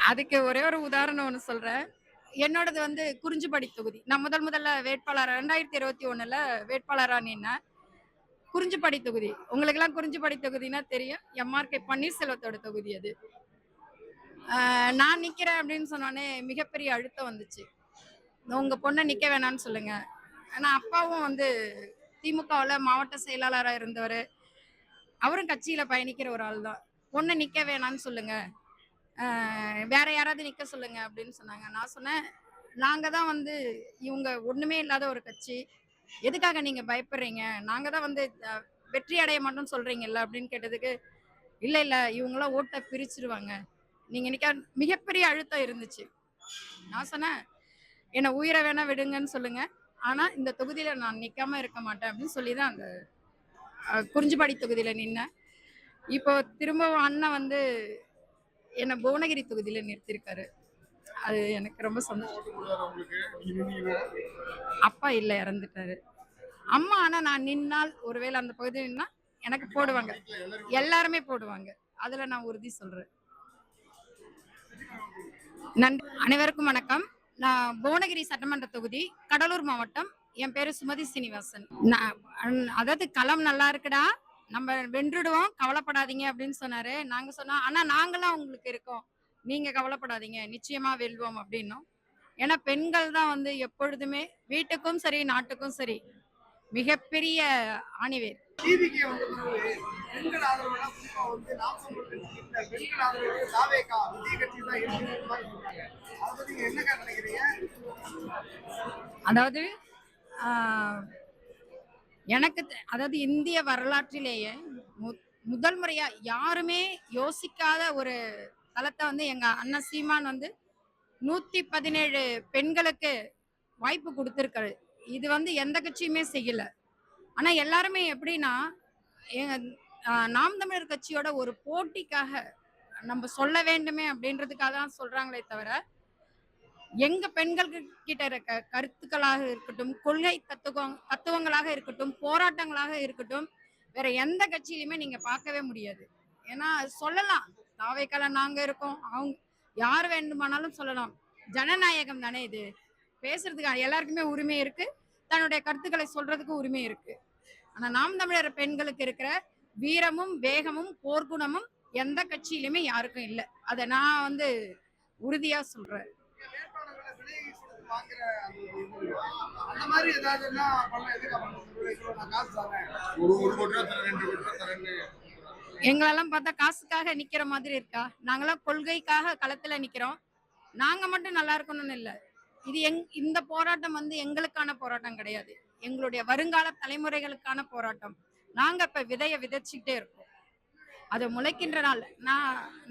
அதுக்கு ஒரே ஒரு உதாரணம் ஒண்ணு சொல்றேன். என்னோடது வந்து குறிஞ்சிப்பாடி தொகுதி. நான் முதல்ல வேட்பாளரா 2021ல வேட்பாளரா நின்னேன். குறிஞ்சிப்பாடி தொகுதி. உங்களுக்கெல்லாம் குறிஞ்சிப்பாடி தொகுதின்னா தெரியும். எம்.ஆர்.கே. பன்னீர்செல்வத்தோட தொகுதி அது. நான் நிக்கிறேன் அப்படின்னு சொன்னோனே மிகப்பெரிய அழுத்தம் வந்துச்சு. உங்க பொண்ண நிக்க வேணாம்னு சொல்லுங்க. ஆனா அப்பாவும் வந்து திமுகவுல மாவட்ட செயலாளரா இருந்தவரு. அவரும் கட்சியில பயணிக்கிற ஒரு ஆள் தான். பொண்ண நிக்க வேணாம்னு சொல்லுங்க. வேற யாராவது நிக்க சொல்லுங்க அப்படின்னு சொன்னாங்க. நான் சொன்னேன், நாங்க தான் வந்து இவங்க ஒண்ணுமே இல்லாத ஒரு கட்சி. எதுக்காக நீங்க பயப்படுறீங்க? நாங்க தான் வந்து வெற்றி அடைய மாட்டோம்னு சொல்றீங்கல்ல அப்படின்னு கேட்டதுக்கு, இல்ல இல்ல இவங்கலாம் ஓட்ட பிரிச்சுருவாங்க. நீங்க நிக்க மிகப்பெரிய அழுத்தம் இருந்துச்சு. நான் சொன்னேன், என்ன உயிரை வேணா விடுங்கன்னு சொல்லுங்க. ஆனா இந்த தொகுதியில நான் நிக்காம இருக்க மாட்டேன் அப்படின்னு சொல்லி தான் அந்த குறிஞ்சிப்பாடி தொகுதியில நின்னேன். இப்போ திரும்பவும் அண்ணன் வந்து என்ன புவனகிரி தொகுதியில நிறுத்திருக்காரு. அது எனக்கு ரொம்ப சந்தோஷம். அப்பா இல்ல, இறந்துட்டாரு. அம்மா ஆனா நான் நின்னால் ஒருவேளை அந்த பகுதியில் நின்னா எனக்கு போடுவாங்க. எல்லாருமே போடுவாங்க. அதுல நான் உறுதி சொல்றேன். நன்றி. அனைவருக்கும் வணக்கம். நான் புவனகிரி சட்டமன்ற தொகுதி, கடலூர் மாவட்டம். என் பேரு சுமதி சீனிவாசன். அதாவது களம் நல்லா இருக்குடா, நம்ம வென்றுடுவோம், கவலைப்படாதீங்க அப்படின்னு சொன்னாரு. நாங்க சொன்னோம், ஆனா நாங்களாம் உங்களுக்கு இருக்கோம், நீங்க கவலைப்படாதீங்க, நிச்சயமா வெல்வோம் அப்படின்னோம். ஏன்னா பெண்கள் தான் வந்து எப்பொழுதுமே வீட்டுக்கும் சரி நாட்டுக்கும் சரி மிகப்பெரிய ஆணிவேர். அதாவது எனக்கு அதாவது இந்திய வரலாற்றிலேயே முதல் முறையா யாருமே யோசிக்காத ஒரு தளத்தை வந்து எங்க அண்ணன் சீமான் வந்து 117 பெண்களுக்கு வாய்ப்பு கொடுத்திருக்காரு. இது வந்து எந்த கட்சியுமே செய்யல. ஆனா எல்லாருமே எப்படின்னா நாம் தமிழர் கட்சியோட ஒரு போட்டிக்காக நம்ம சொல்ல வேண்டுமே அப்படின்றதுக்காக தான் சொல்றாங்களே தவிர, எங்க பெண்கள் கிட்ட இருக்க கருத்துக்களாக இருக்கட்டும், கொள்கை தத்துவங்களாக இருக்கட்டும், போராட்டங்களாக இருக்கட்டும், வேற எந்த கட்சியிலுமே நீங்க பார்க்கவே முடியாது. ஏன்னா சொல்லலாம், தாவேக்கால நாங்க இருக்கோம், அவங்க யார் வேண்டுமானாலும் சொல்லலாம். ஜனநாயகம் தானே இது, பேசுறதுக்கு எல்லாருக்குமே உரிமை இருக்கு, தன்னுடைய கருத்துக்களை சொல்றதுக்கு உரிமை இருக்கு. ஆனா நாம் தமிழர் பெண்களுக்கு இருக்கிற வீரமும் வேகமும் போர்க்குணமும் எந்த கட்சியிலுமே யாருக்கும் இல்லை. அதை நான் வந்து உறுதியா சொல்றேன். எங்களெல்லாம் பார்த்தா காசுக்காக நிக்கிற மாதிரி இருக்கா? நாங்களாம் கொள்கைக்காக களத்துல நிக்கிறோம். நாங்க மட்டும் நல்லா இருக்கணும்னு இல்லை. இது இந்த போராட்டம் வந்து எங்களுக்கான போராட்டம் கிடையாது, எங்களுடைய வருங்கால தலைமுறைகளுக்கான போராட்டம். நாங்க இப்ப விதைய விதைச்சுக்கிட்டே இருக்கோம். அது முளைக்கின்ற நாள்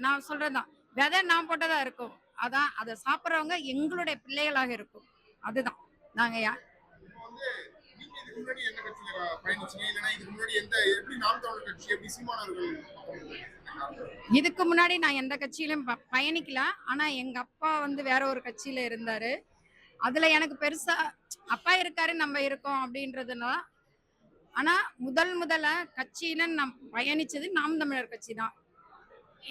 நான் சொல்றதுதான், விதை நான் போட்டதா இருக்கும், அதான் அதை சாப்பிட்றவங்க எங்களுடைய பிள்ளைகளாக இருக்கும். அதுதான் நாங்க இதுக்கு முன்னாடி நான் எந்த கட்சியிலும் பயணிக்கல. ஆனா எங்க அப்பா வந்து வேற ஒரு கட்சியில இருந்தாரு. அதுல எனக்கு பெருசா அப்பா இருக்காரு நம்ம இருக்கோம் அப்படின்றதுனால. ஆனா முதல்ல கட்சியில நான் பயணிச்சது நாம் தமிழர் கட்சி தான்.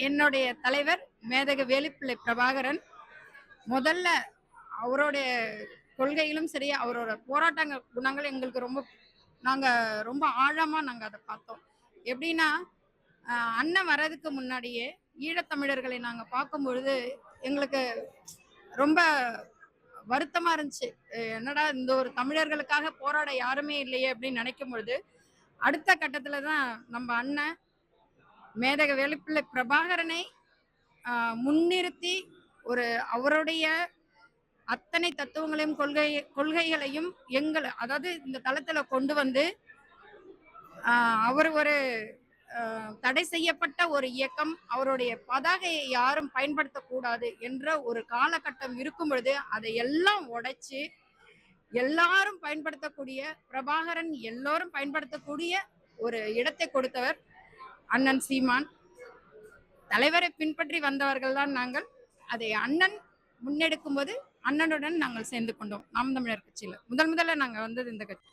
என்னுடைய தலைவர் மேதகு வேலுப்பிள்ளை பிரபாகரன் முதல்ல அவருடைய கொள்கைகளும் சரி, அவரோட போராட்ட குணங்கள் எங்களுக்கு நாங்க ரொம்ப ஆழமா நாங்க அதை பார்த்தோம். எப்படின்னா அண்ணன் வர்றதுக்கு முன்னாடியே ஈழத்தமிழர்களை நாங்க பார்க்கும் பொழுது எங்களுக்கு ரொம்ப வருத்தமா இருந்துச்சு. என்னடா இந்த ஒரு தமிழர்களுக்காக போராட யாருமே இல்லையே அப்படின்னு நினைக்கும் பொழுது, அடுத்த கட்டத்துல தான் நம்ம அண்ணன் மேதக வேலுப்பிள்ளை பிரபாகரனை முன்னிறுத்தி ஒரு அவருடைய அத்தனை தத்துவங்களையும் கொள்கைகளையும் அதாவது இந்த தளத்துல கொண்டு வந்து அவர் ஒரு தடை செய்யப்பட்ட ஒரு இயக்கம், அவருடைய பதாகையை யாரும் பயன்படுத்தக்கூடாது என்ற ஒரு காலகட்டம் இருக்கும் பொழுது அதை எல்லாம் உடைச்சு எல்லாரும் பயன்படுத்தக்கூடிய, பிரபாகரன் எல்லோரும் பயன்படுத்தக்கூடிய ஒரு இடத்தை கொடுத்தவர் அண்ணன் சீமான். தலைவரை பின்பற்றி வந்தவர்கள் தான் நாங்கள். அதை அண்ணன் முன்னெடுக்கும் போது அண்ணனுடன் நாங்கள் சேர்ந்து கொண்டோம். நாம் தமிழர் கட்சியில முதல்ல நாங்க வந்தது இந்த கட்சி.